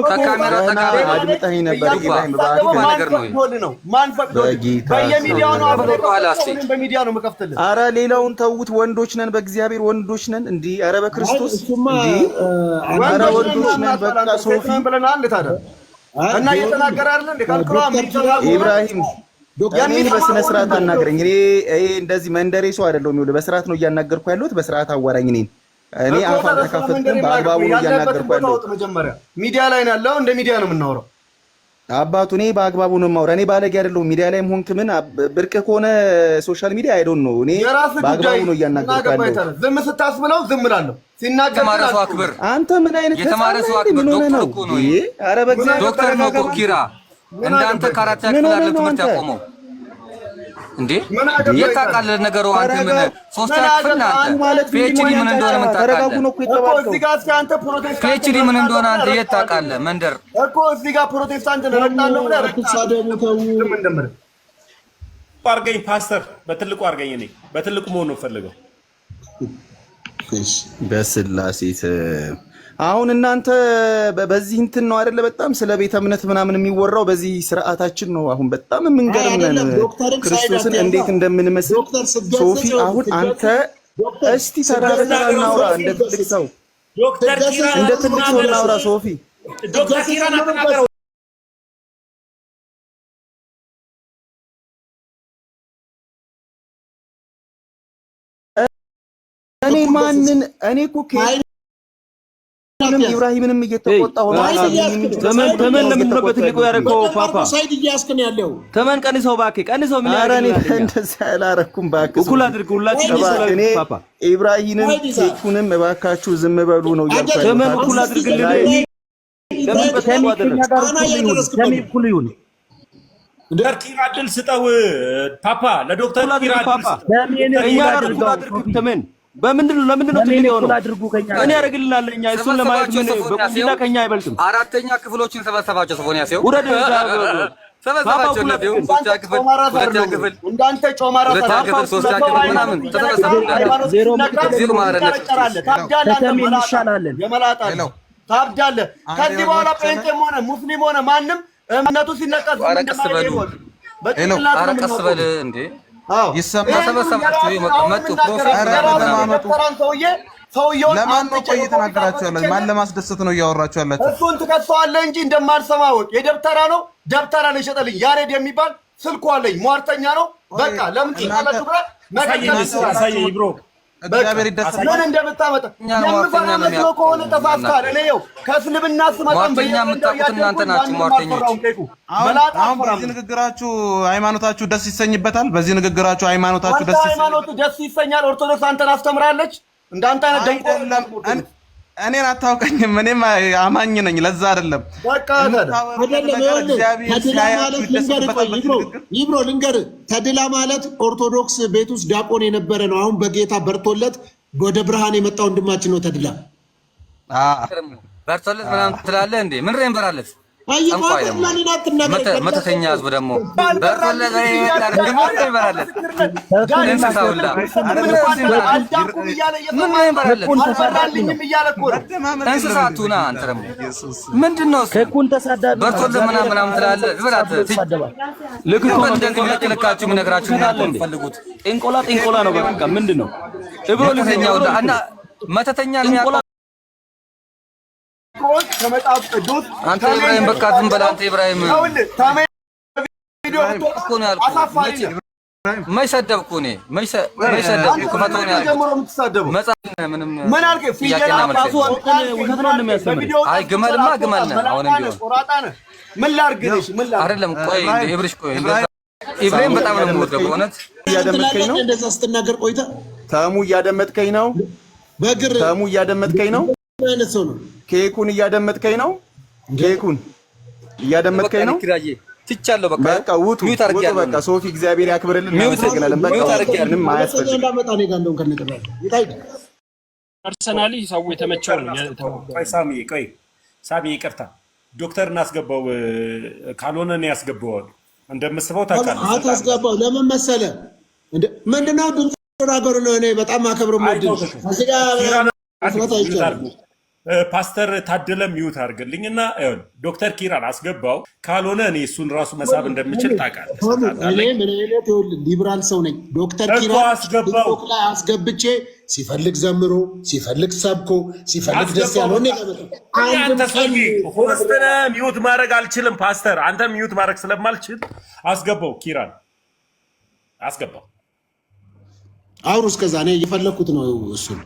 ከካሜራ ጠጋ በላ። አድምጠኸኝ ነበር ኢብራሂም። ባክህ ነገር ነው ማን ፈቅዶ በየሚዲያው ነው በሚዲያ ነው መከፍተልን። ኧረ ሌላውን ተውት። ወንዶች ነን በእግዚአብሔር ወንዶች ነን እንዴ! ኧረ በክርስቶስ እንዴ! ኧረ ወንዶች ነን በቃ ሶፊ ብለናል ታዲያ እና እየተናገረ አይደል እንዴ? ካልኩራም ኢብራሂም እኔን በስነ ስርዓት አናግረኝ። እኔ እንደዚህ መንደሬ ሰው አይደለሁም። ይኸውልህ በስርዓት ነው እያናገርኩ ያለሁት። በስርዓት አዋራኝ። እኔ አፋን ተካፈትኩኝ በአግባቡ ነው እያናገርኩ ያለሁት። መጀመሪያ ሚዲያ ላይ ነው ያለው። እንደ ሚዲያ ነው የምናወራው። አባቱ እኔ በአግባቡ ነው የማወራው። እኔ ባለጌ አይደለሁም። ሚዲያ ላይም ሆንክ ምን ብርቅ ከሆነ ሶሻል ሚዲያ አይዶን ነው። እኔ በአግባቡ ነው እያናገርኩ ያለሁት። ዝም ስታስብለው ዝም እላለሁ። ሲናገር የተማረ ሰው አክብር። አንተ ምን አይነት የተማረ ሰው አክብር። ዶክተር እኮ ነው። ኧረ በእግዚአብሔር ዶክተር ነው እኮ ኪራ። እንዳንተ ካራታ ያክላል ትምህርት ያቆመው እንዴ? የታውቃለህ ነገሩ አንተ ምን ሶስት ያክፍል አንተ ፒኤችዲ ምን እንደሆነ ምን ታውቃለህ? ፒኤችዲ ምን እንደሆነ አንተ የት ታውቃለህ? መንደር እኮ እዚህ ጋር ፕሮቴስታንት ነረጣለሁ ብለህ አርገኝ ፓስተር፣ በትልቁ አርገኝ። እኔ በትልቁ መሆን ነው ፈልገው። በስላሴ አሁን እናንተ በዚህ እንትን ነው አይደለ? በጣም ስለ ቤተ እምነት ምናምን የሚወራው በዚህ ስርዓታችን ነው። አሁን በጣም የምንገርም ክርስቶስን እንዴት እንደምንመስል ሶፊ። አሁን አንተ እስቲ ተራ በተራ እናውራ፣ እንደ ትልቅ ሰው እናውራ ሶፊ። ማንን እኔ እኮ ኢብራሂምንም እየተቆጣሁ ተመን ለምን ነው በትልቁ ያደረገው? ፓፓ ሳይድ እያስከን ያለው ተመን ቀንሰው እባክህ ቀንሰው። ምን ያረኔ እንደዛ አላረኩም እባክህ። እኩል አድርጉ ሁላችሁ እኔ ኢብራሂምንም ኬኩንም እባካችሁ ዝም በሉ ነው ያልኩት። ተመን እኩል አድርግልን። ለምን በተለይ ለምን እኩል ይሁን? ዶክተር ኪራ ድል ስጠው ፓፓ። ለዶክተር ኪራ ድል እኛ እኩል አድርጉ። ተመን በምንድን ነው ለምንድን ነው ትልቅ የሆነው? እኔ ያደርግልናል። እኛ እሱን ለማየት ምን በቁምና ከኛ አይበልጥም። አራተኛ ክፍሎችን ሰበሰባቸው። ሶፎንያስ ይኸው ውረድ ሰበሰባቸው። ለፊው ሶስተኛ ክፍል እንዳንተ ጮማራ ክፍል ሶስተኛ ክፍል ምናምን ተሰበሰቡ። ዜሮ ማረለት ታብዳለህ። ከዚህ በኋላ ጴንጤም ሆነ ሙስሊም ሆነ ማንም እምነቱ ሲነቀስ ቀስ በል እንዴ! ተሰበሰባችሁ መጡ። ሰውየውን ለማን ነው ቆይ እየተናገራችሁ ያላችሁ? ማን ለማስደሰት ነው እያወራችሁ ያላችሁ? እሱን ትከሰዋለህ እንጂ እንደማልሰማወቅ የደብተራ ነው ደብተራ ነው የሸጠልኝ ያሬድ የሚባል ስልኩ አለኝ። ሟርተኛ ነው። በቃ ለምን ትላላችሁ? ብሮ እግዚአብሔር ይደሰታል። ምን እንደምታመጣ የምፈራ መስሎ ከሆነ ተሳስተሃል። እኔ ይኸው ከእስልምና ስመጣም አሁን በዚህ ንግግራችሁ ሃይማኖታችሁ ደስ ይሰኝበታል። በዚህ ንግግራችሁ ሃይማኖታችሁ ደስ ይሰኛል። ኦርቶዶክስ አንተን አስተምራለች። እንዳንተ አይነት ደንቆ እኔን አታውቀኝም። እኔም አማኝ ነኝ። ለዛ አይደለም በቃ ይብሮ ልንገርህ፣ ተድላ ማለት ኦርቶዶክስ ቤት ውስጥ ዲያቆን የነበረ ነው። አሁን በጌታ በርቶለት ወደ ብርሃን የመጣ ወንድማችን ነው ተድላ። በርቶለት ምናምን ትላለህ እንዴ? ምን ረን በራለት መተተኛ ህዝብ ደግሞ በርቶለት በራለት እንስሳውላ እንስሳቱና አንተ ደግሞ ምንድን ነው በርቶለት ምናምን ትላለህ? ብላት ልክ እኮ እንደዚህ ልክልካችሁ የሚነግራችሁ ፈልጉት። ጤንቆላ ነው በቃ ምንድን ነው መተተኛውላ እና መተተኛ የሚያውቀው ከመጽሐፍ ቅዱስ አንተ ኢብራሂም በቃ ዝም በል አንተ ኢብራሂም እኮ ነው ያልኩህ። ማይሰደብኩ እኔ ማይሰደብኩ ከመቶኛ መጽሐፍ ምንም ምን አልከ? ፊጀላ ራሱ ውሸት ነው እንደሚያስተምር። አይ ግመልማ ግመል ነህ። አሁንም ቢሆን ምን ላድርግልሽ? ምን ላድርግ አይደለም። ቆይ ኢብሪሽ ቆይ ኢብራሂም በጣም ነው የምወደው በእውነት። እያደመጥከኝ ነው። እንደዛ ስትናገር ቆይታ ተሙ እያደመጥከኝ ነው። በግር ተሙ እያደመጥከኝ ነው። አይነት ሰው ነው። ኬኩን እያደመጥከኝ ነው። ኬኩን እያደመጥከኝ ነው። ትቻለሁ። በቃ ውጡ። በቃ ሶፊ እግዚአብሔር ያክብርልን። እናመሰግናለን። በቃ ምንም አያስፈልግም። እንዳመጣ ነው ጋር እንደው ከነቀራ ይታይ ፐርሰናሊ ሰው የተመቸው ነው። ቆይ ሳሚ ይቅርታ፣ ዶክተር እናስገባው ካልሆነ እኔ ያስገባዋል። እንደምስበው ታውቃለህ። አታስገባው። ለምን መሰለ እንደ ምንድነው ድምጽ ተናገሩ ነው። እኔ በጣም አከብረው ማለት ነው። እዚህ ጋር ፓስተር ታደለ ሚዩት አድርግልኝ እና ዶክተር ኪራን አስገባው። ካልሆነ እኔ እሱን ራሱ መሳብ እንደምችል ታውቃለህ። እኔ ምን አይነት ሊብራል ሰው ነኝ። ዶክተር ኪራን አስገብቼ ሲፈልግ ዘምሮ፣ ሲፈልግ ሰብኮ፣ ሲፈልግ ደስ ያለው ነው። አንተ ሰውዬ ሆስተነ ሚዩት ማድረግ አልችልም። ፓስተር አንተ ሚዩት ማድረግ ስለማልችል አስገባው። ኪራን አስገባው። አውሩ። እስከዛ እኔ እየፈለኩት ነው እሱን።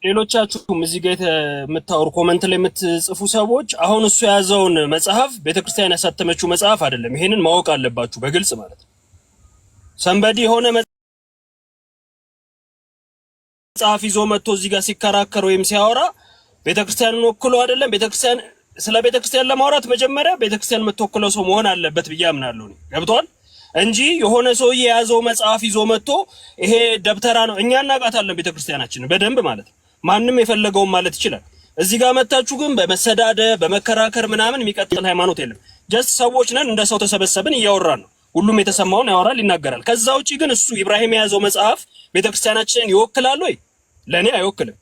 ሌሎቻችሁም እዚህ ጋር የምታወሩ ኮመንት ላይ የምትጽፉ ሰዎች አሁን እሱ የያዘውን መጽሐፍ ቤተክርስቲያን ያሳተመችው መጽሐፍ አይደለም። ይሄንን ማወቅ አለባችሁ በግልጽ ማለት ነው። ሰንበዲ የሆነ መጽሐፍ ይዞ መጥቶ እዚህ ጋር ሲከራከር ወይም ሲያወራ ቤተክርስቲያንን ወክሎ አይደለም። ቤተክርስቲያን ስለ ቤተክርስቲያን ለማውራት መጀመሪያ ቤተክርስቲያን የምትወክለው ሰው መሆን አለበት ብዬ አምናለሁ። ገብቷል? እንጂ የሆነ ሰው የያዘው መጽሐፍ ይዞ መጥቶ ይሄ ደብተራ ነው። እኛ እናውቃታለን ቤተክርስቲያናችንን በደንብ ማለት ነው። ማንም የፈለገውን ማለት ይችላል። እዚህ ጋር መታችሁ ግን በመሰዳደብ በመከራከር ምናምን የሚቀጥል ሃይማኖት የለም። ጀስት ሰዎች ነን፣ እንደ ሰው ተሰበሰብን፣ እያወራን ነው። ሁሉም የተሰማውን ያወራል፣ ይናገራል። ከዛ ውጪ ግን እሱ ኢብራሂም የያዘው መጽሐፍ ቤተክርስቲያናችንን ይወክላል ወይ? ለኔ አይወክልም።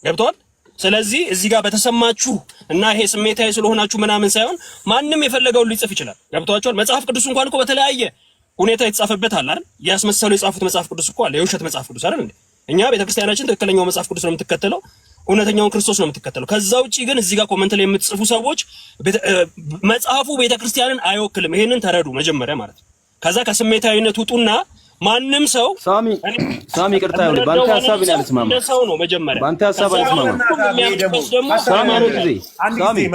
ገብቷል? ስለዚህ እዚህ ጋር በተሰማችሁ እና ይሄ ስሜታዊ ስለሆናችሁ ምናምን ሳይሆን ማንም የፈለገውን ሊጽፍ ይችላል። ገብቷችኋል? መጽሐፍ ቅዱስ እንኳን እኮ በተለያየ ሁኔታ የተጻፈበት አለ አይደል? ያስመሰሉ የጻፉት መጽሐፍ ቅዱስ እኮ አለ፣ የውሸት መጽሐፍ ቅዱስ አይደል እንዴ? እኛ ቤተክርስቲያናችን ትክክለኛው መጽሐፍ ቅዱስ ነው የምትከተለው፣ እውነተኛውን ክርስቶስ ነው የምትከተለው። ከዛ ውጪ ግን እዚህ ጋር ኮሜንት ላይ የምትጽፉ ሰዎች መጽሐፉ ቤተክርስቲያንን አይወክልም። ይሄንን ተረዱ መጀመሪያ ማለት ነው። ከዛ ከስሜታዊነት ውጡና ማንም ሰው ሳሚ ይቅርታ ይሁን ባንተ ሐሳብ ነው ያልስማማ ሰው ነው መጀመሪያ ባንተ ሐሳብ አልስማማ ሳሚ ነው ጊዜ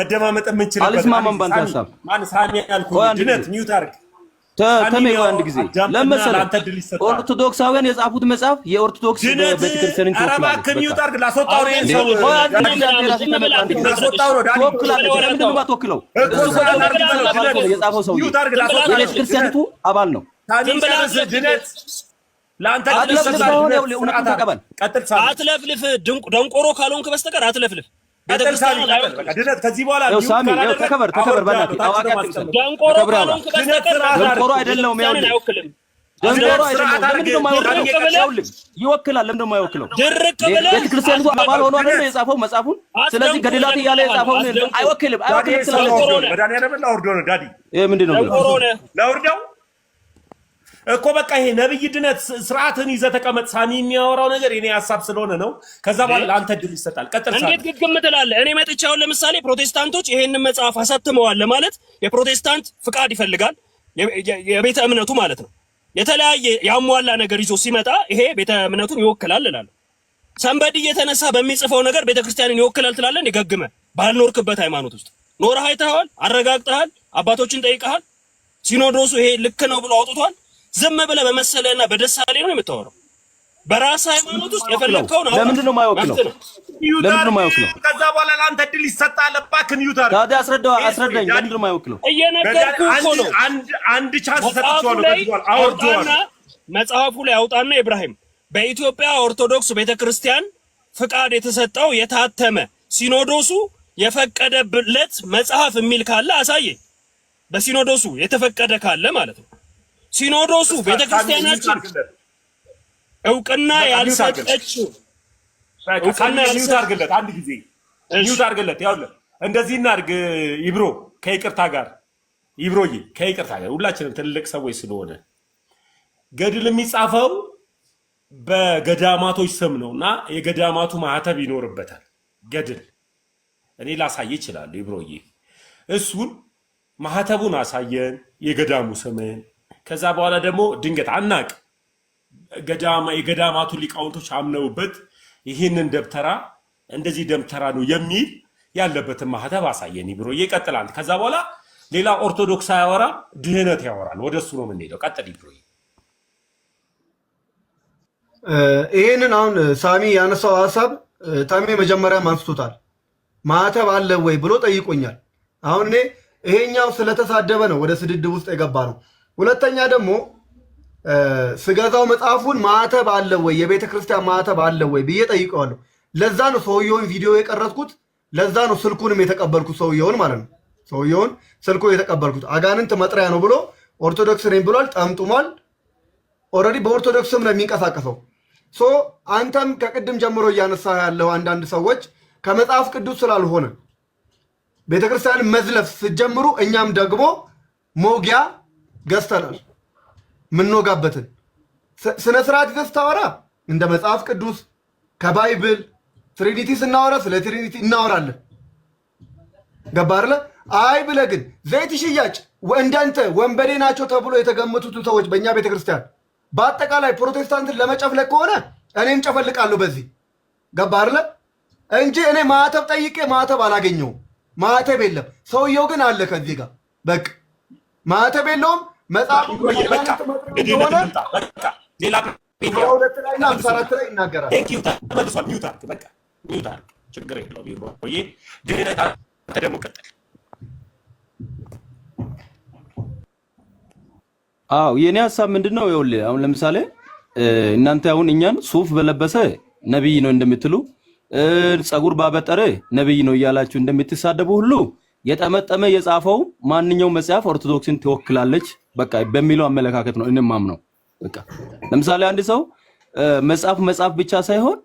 መደማመጥ የምንችልበት አልስማማም ባንተ ሐሳብ ማን ሳሚ ያልኩህ ድነት ሚውት አድርግ ተመይው አንድ ጊዜ ለምሳሌ ኦርቶዶክሳውያን የጻፉት መጽሐፍ የኦርቶዶክስ ቤተክርስቲያንን የቤተክርስቲያኒቱ አባል ነው። አትለፍልፍ፣ ደንቆሮ ካልሆንክ በስተቀር አትለፍልፍ። ከዚህ በኋላ ተከበር በእናትህ አዋቂ ደንቆሮ አይደለም። ደንቆሮ አይደለም። ይወክላል። ለምን ደሞ አይወክለው? ቤተክርስቲያኒቱ አባል ሆኖ አይደል የጻፈው መጽሐፉን። ስለዚህ ገድላት እያለ የጻፈው አይወክልም። ምንድን ነው ለውርደው እኮ በቃ ይሄ ነብይ ድነት ስርዓትን ይዘህ ተቀመጥ። ሳሚ የሚያወራው ነገር የኔ ሐሳብ ስለሆነ ነው። ከዛ በኋላ አንተ ድል ይሰጣል። ቀጥል። እንዴት ግግም ትላለህ? እኔ መጥቻው ለምሳሌ ፕሮቴስታንቶች ይሄንን መጽሐፍ አሳትመዋል ለማለት የፕሮቴስታንት ፍቃድ ይፈልጋል፣ የቤተ እምነቱ ማለት ነው። የተለያየ ያሟላ ነገር ይዞ ሲመጣ ይሄ ቤተ እምነቱን ይወክላል እላለሁ። ሰንበዲ እየተነሳ በሚጽፈው ነገር ቤተክርስቲያንን ይወክላል ትላለህ? እንዴ ገግመ ባልኖርክበት ሃይማኖት ውስጥ ኖረህ አይተኸዋል፣ አረጋግጠሃል፣ አባቶችን ጠይቀሃል። ሲኖዶሱ ይሄ ልክ ነው ብሎ አውጥቷል። ዝም ብለህ በመሰለህና በደሳሌ ነው የምታወራው። በራስ ሃይማኖት ውስጥ የፈለከው ነው። ለምንድን ነው የማይወክለው? ከዛ በኋላ ለአንተ ድል ይሰጣል። እባክህ ይውታል። ታዲያ አስረዳኝ። ለምንድን ነው የማይወክለው? እየነገርኩህ እኮ ነው። አንድ ቻንስ ሰጥቼዋለሁ። አውርደዋል። መጽሐፉ ላይ አውጣና ኢብራሂም በኢትዮጵያ ኦርቶዶክስ ቤተክርስቲያን ፍቃድ የተሰጠው የታተመ ሲኖዶሱ የፈቀደለት መጽሐፍ የሚል ካለ አሳየኝ። በሲኖዶሱ የተፈቀደ ካለ ማለት ነው። ሲኖዶሱ ቤተክርስቲያናችን እውቅና ያልሰጠችው ኒውት አድርግለት። አንድ ጊዜ ኒውት አድርግለት። ያውልህ እንደዚህ እናድርግ። ይብሮ ከይቅርታ ጋር ይብሮዬ፣ ከይቅርታ ጋር ሁላችንም ትልልቅ ሰዎች ስለሆነ ገድል የሚጻፈው በገዳማቶች ስም ነውና የገዳማቱ ማህተብ ይኖርበታል። ገድል እኔ ላሳይ ይችላል። ይብሮዬ እሱን ማህተቡን አሳየን፣ የገዳሙ ስምን። ከዛ በኋላ ደግሞ ድንገት አናቅ የገዳማቱ ሊቃውንቶች አምነውበት ይህንን ደብተራ እንደዚህ ደብተራ ነው የሚል ያለበትን ማህተብ አሳየን ብሎ ይቀጥላል። ከዛ በኋላ ሌላ ኦርቶዶክስ ያወራ ድህነት ያወራል። ወደሱ ነው የምንሄደው። ቀጥል ብሎ ይሄንን አሁን ሳሚ ያነሳው ሐሳብ ታሜ መጀመሪያ አንስቶታል። ማህተብ አለ ወይ ብሎ ጠይቆኛል። አሁን እኔ ይሄኛው ስለተሳደበ ነው ወደ ስድድብ ውስጥ የገባ ነው። ሁለተኛ ደግሞ ስገዛው መጽሐፉን ማህተብ አለ ወይ የቤተ ክርስቲያን ማህተብ አለ ወይ ብዬ ጠይቀዋለሁ። ለዛ ነው ሰውየውን ቪዲዮ የቀረጽኩት። ለዛ ነው ስልኩንም የተቀበልኩት ሰውየውን ማለት ነው። ሰውየውን ስልኩ የተቀበልኩት አጋንንት መጥሪያ ነው ብሎ ኦርቶዶክስ ነኝ ብሏል። ጠምጥሟል። ኦልሬዲ በኦርቶዶክስም ነው የሚንቀሳቀሰው። አንተም ከቅድም ጀምሮ እያነሳ ያለው አንዳንድ ሰዎች ከመጽሐፍ ቅዱስ ስላልሆነ ቤተክርስቲያን መዝለፍ ስትጀምሩ እኛም ደግሞ ሞጊያ ገዝተናል። ምንወጋበትን ስነ ስርዓት ይዘህ ስታወራ እንደ መጽሐፍ ቅዱስ ከባይብል ትሪኒቲ ስናወራ ስለ ትሪኒቲ እናወራለን። ገባህ አይደለ? አይ ብለህ ግን ዘይት ሽያጭ እንዳንተ ወንበዴ ናቸው ተብሎ የተገመቱትን ሰዎች በእኛ ቤተክርስቲያን በአጠቃላይ ፕሮቴስታንትን ለመጨፍለቅ ከሆነ እኔም ጨፈልቃለሁ በዚህ። ገባህ አይደለ? እንጂ እኔ ማህተብ ጠይቄ ማህተብ አላገኘውም። ማህተብ የለም። ሰውየው ግን አለ ከዚህ ጋር በቃ ማህተብ የለውም። መጽሐፍ ሆነ ሌላ ሁለት ላይና 54 ላይ ይናገራል። ችግር የለውም። ድህነት ደግሞ ቀጥል። አዎ የኔ ሐሳብ ምንድነው? ይኸውልህ አሁን ለምሳሌ እናንተ አሁን እኛን ሱፍ በለበሰ ነብይ ነው እንደምትሉ ጸጉር ባበጠረ ነብይ ነው እያላችሁ እንደምትሳደቡ ሁሉ የጠመጠመ የጻፈው ማንኛውም መጽሐፍ ኦርቶዶክስን ትወክላለች በቃ በሚለው አመለካከት ነው እኔም ማምነው። በቃ ለምሳሌ አንድ ሰው መጽሐፍ ብቻ ሳይሆን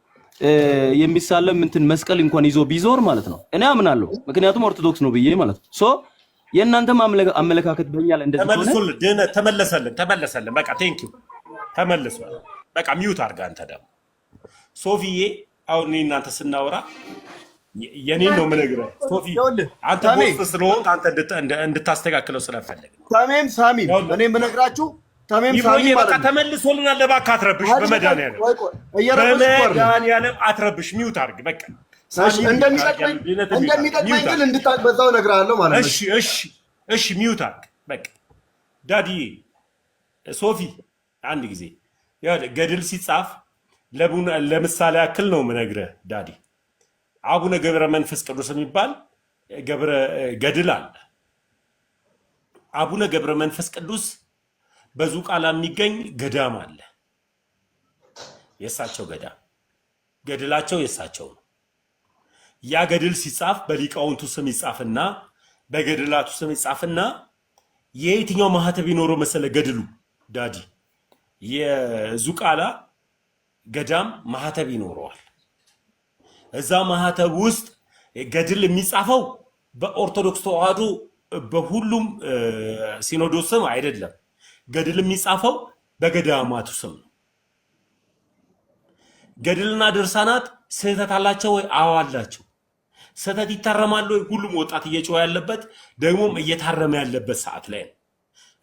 የሚሳለም እንትን መስቀል እንኳን ይዞ ቢዞር ማለት ነው እኔ አምናለሁ። ምክንያቱም ኦርቶዶክስ ነው ብዬ ማለት ነው። የእናንተም አመለካከት በእኛ ላይ እንደዚህ ሆነ። ተመለሰልን። በቃ ቴንኪው ተመልሷል። በቃ ሚውት አድርጋ አንተ ደግሞ ሶፊዬ። አሁን እኔ እናንተ ስናወራ የኔን ነው የምነግርህ ሶፊ። አንተ ቦስት ስለሆንክ አንተ እንድታስተካክለው ስለፈለግ ሳሚም እኔ የምነግራችሁ ተሜም ይብሮዬ በቃ ተመልሶልናል። እባክህ አትረብሽ። በመድኃኒዓለም አትረብሽ። ሚውት አድርግ በቃ። እንደሚጠቅመኝ ግን እንድታቅ በዛው እነግርሃለሁ ማለት ነው። እሺ ሚውት አድርግ በቃ። ዳዲዬ ሶፊ አንድ ጊዜ ገድል ሲጻፍ ለምሳሌ ያክል ነው የምነግርህ ዳዲ። አቡነ ገብረ መንፈስ ቅዱስ የሚባል ገድል አለ። አቡነ ገብረ መንፈስ ቅዱስ በዙቃላ የሚገኝ ገዳም አለ። የእሳቸው ገዳም ገድላቸው የእሳቸው ነው። ያ ገድል ሲጻፍ በሊቃውንቱ ስም ይጻፍና በገድላቱ ስም ይጻፍና የየትኛው ማህተብ ይኖረው መሰለ ገድሉ ዳዲ የዙቃላ ገዳም ማህተብ ይኖረዋል። እዛ ማህተብ ውስጥ ገድል የሚጻፈው በኦርቶዶክስ ተዋህዶ በሁሉም ሲኖዶስ ስም አይደለም። ገድል የሚጻፈው በገዳማቱ ስም ነው። ገድልና ድርሳናት ስህተት አላቸው ወይ? አዎ አላቸው። ስህተት ይታረማሉ ወይ? ሁሉም ወጣት እየጮኸ ያለበት ደግሞም እየታረመ ያለበት ሰዓት ላይ ነው።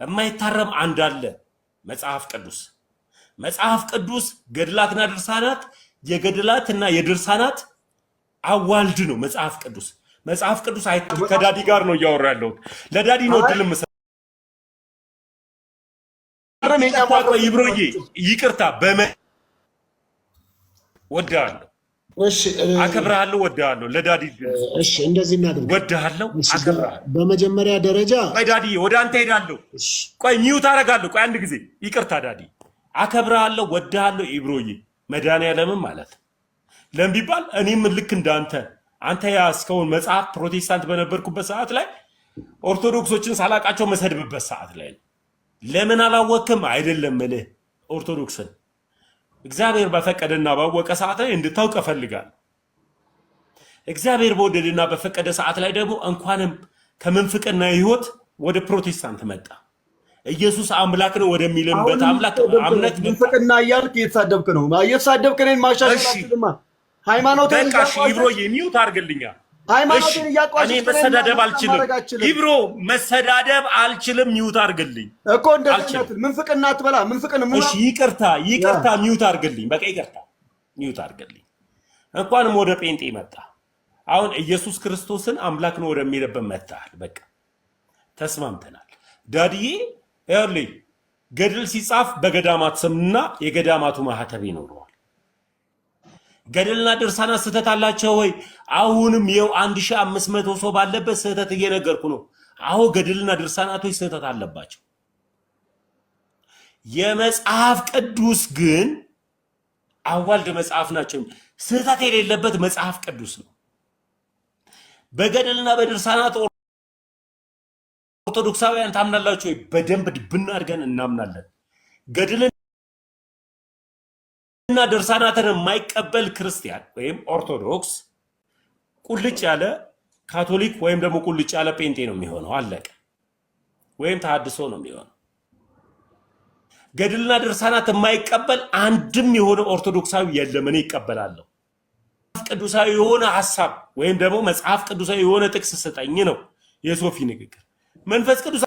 የማይታረም አንድ አለ፣ መጽሐፍ ቅዱስ። መጽሐፍ ቅዱስ ገድላትና ድርሳናት የገድላትና የድርሳናት አዋልድ ነው መጽሐፍ ቅዱስ። መጽሐፍ ቅዱስ ከዳዲ ጋር ነው እያወራ ያለሁት። ለዳዲ ነው ድል ይብሮዬ ይቅርታ ወድሃለሁ፣ አከብርሃለሁ፣ ወድሃለሁ። ለዳዲ እሺ፣ እንደዚህ እናድርግ። ወድሃለሁ፣ አከብርሃለሁ። በመጀመሪያ ደረጃ ቆይ ዳዲ ወደ አንተ ሄዳለሁ። ቆይ ሚውት አደርጋለሁ። ቆይ አንድ ጊዜ ይቅርታ ዳዲ። አከብርሃለሁ፣ ወድሃለሁ። ይብሮዬ መድኃኒዓለምም ማለት ለምን ቢባል እኔም ልክ እንዳንተ አንተ ያስከውን መጽሐፍ ፕሮቴስታንት በነበርኩበት ሰዓት ላይ ኦርቶዶክሶችን ሳላቃቸው መሰድብበት ሰዓት ላይ ለምን አላወቅም አይደለም እልህ ኦርቶዶክስን እግዚአብሔር በፈቀደና ባወቀ ሰዓት ላይ እንድታውቅ እፈልጋለሁ። እግዚአብሔር በወደደና በፈቀደ ሰዓት ላይ ደግሞ እንኳንም ከምንፍቅና ህይወት ወደ ፕሮቴስታንት መጣ። ኢየሱስ አምላክ ነው ወደሚልበት አምላክ አምነት ምንፍቅና እያልክ እየተሳደብክ ነው። እየተሳደብክ እኔን ማሻሻል አትልማ። ሃይማኖቴን በቃሽ ይብሮ የሚውት አድርግልኛ። ሃይማኖቴን እያቋሸሽ እኔ መሰዳደብ አልችልም ይብሮ፣ መሰዳደብ አልችልም። ሚውት አድርግልኝ እኮ እንደዚህ ምንፍቅና አትበላ። ምንፍቅና እሺ፣ ይቅርታ ሚውት አድርግልኝ። በቃ ይቅርታ ሚውት አድርግልኝ። እንኳንም ወደ ጴንጤ መጣ። አሁን ኢየሱስ ክርስቶስን አምላክ ነው ወደሚልበት መጣል። በቃ ተስማምተናል ዳዲዬ። ይኸውልህ ገድል ሲጻፍ በገዳማት ስምና የገዳማቱ ማህተብ ይኖረዋል። ገድልና ድርሳናት ስህተት አላቸው ወይ? አሁንም ይኸው 1500 ሰው ባለበት ስህተት እየነገርኩ ነው። አዎ ገድልና ድርሳናቶች ስህተት አለባቸው። የመጽሐፍ ቅዱስ ግን አዋልድ መጽሐፍ ናቸው። ስህተት የሌለበት መጽሐፍ ቅዱስ ነው። በገድልና በድርሳናት ኦርቶዶክሳውያን ታምናላችሁ ወይ? በደንብ ድብና አድርገን እናምናለን። ገድልና ድርሳናትን የማይቀበል ክርስቲያን ወይም ኦርቶዶክስ ቁልጭ ያለ ካቶሊክ ወይም ደግሞ ቁልጭ ያለ ጴንጤ ነው የሚሆነው። አለቀ። ወይም ተሐድሶ ነው የሚሆነው። ገድልና ድርሳናት የማይቀበል አንድም የሆነ ኦርቶዶክሳዊ የለም። እኔ ይቀበላለሁ። ቅዱሳዊ የሆነ ሐሳብ ወይም ደግሞ መጽሐፍ ቅዱሳዊ የሆነ ጥቅስ ስጠኝ ነው የሶፊ ንግግር። መንፈስ ቅዱስ